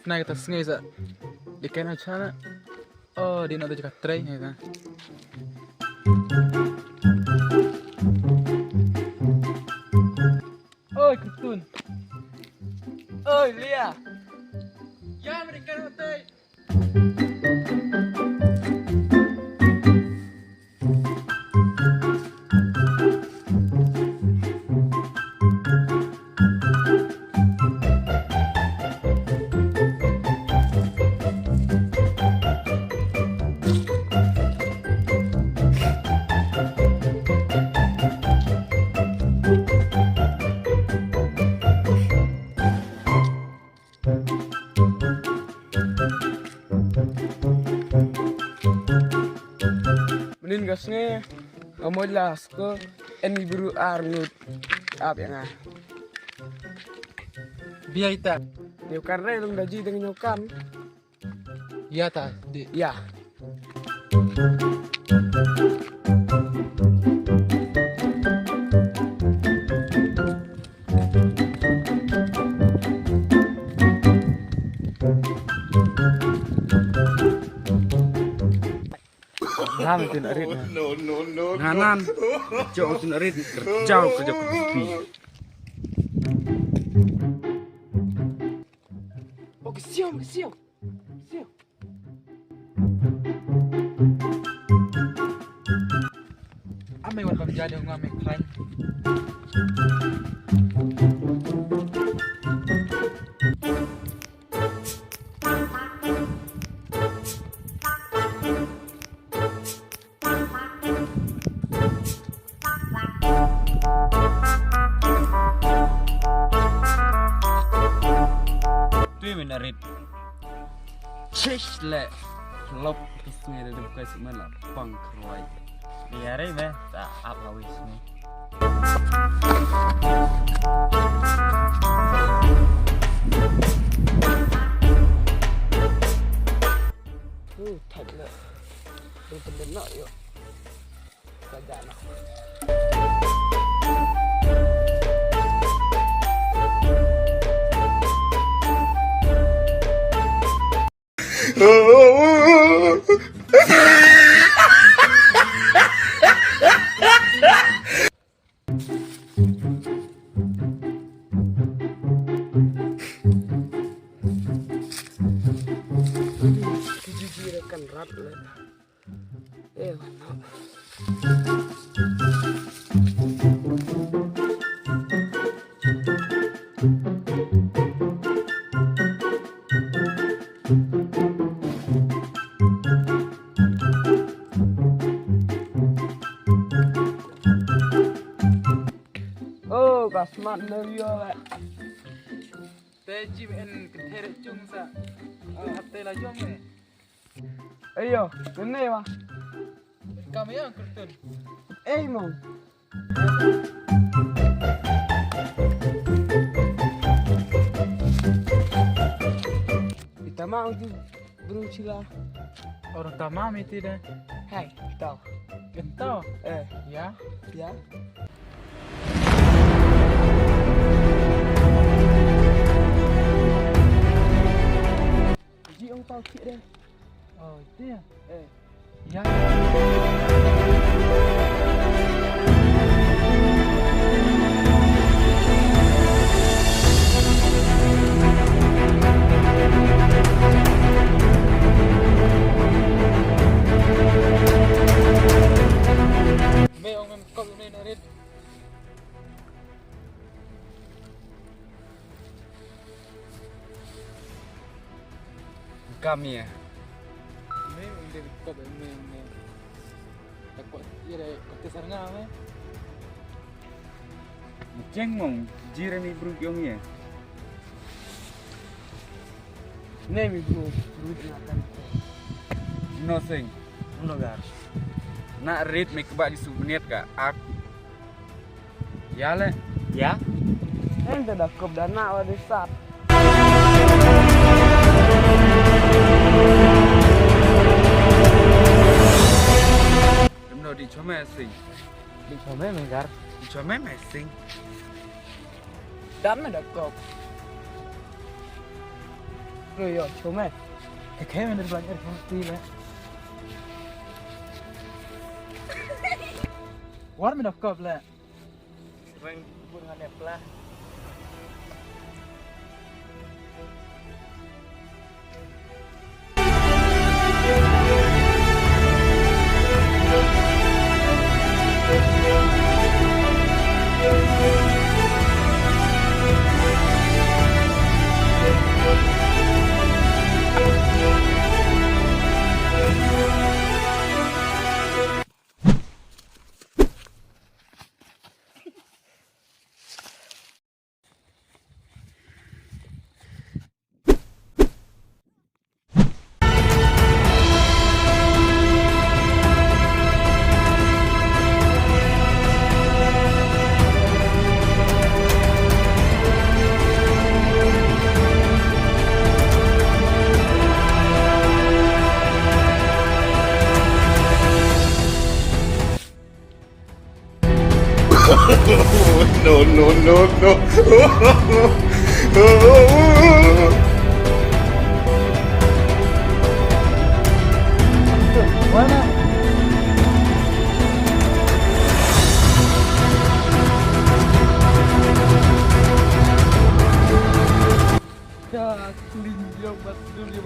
Này ta nghe sợ đi cái nào chán á đi nào tôi chỉ cả tray này ta ơi Kristun ơi Lia ya mình đi cái nào tây Menin gasnya ngomolas ke eni buru arnut apa yang biar ita nyokan re dong gaji dengan nyokan iya ta di ya Ngam tin arit no nganan jauh tin arit kerjau kerja kopi oh kesiam ame wan kerja dia ngame klaim menarik le lop isnya ada buka semana pangkroy biar be tak apa wisnya thật là bener nak yuk kerja nak Jijirakan rat le. Mana? Oh, kasmat neryo. Teji en keteret chung sa. Hate la jom ne. Ayo, kene wa. Kami yang kerten. Mong. Kita mau di berucila. Orang tamam itu dah. Hai, tahu. Kentau. Ya. Ji ông tao kỹ đây. Itu ya. Ya. Kami ya. Ini kok ini. Takut dia ketesan ngam. Mungkin mong jiran ni bro yang ya. Nih mi bro akan. Nothing. Gar. Nak read me kebak di subnet ka ak. Ya le. Ya. Ente dah kop dana wa desat. Em nói đi cho mẹ xinh. Đi cho mấy mình gar. Đi cho mẹ mẹ xinh. Dan dah kop. Rồi yo, cho mẹ. Kayak mana belajar pasti lah. War me dah kop lah. Vâng, buồn hẳn đẹp là. No, no, no, no. Mana? Ya, kelinci obat dulu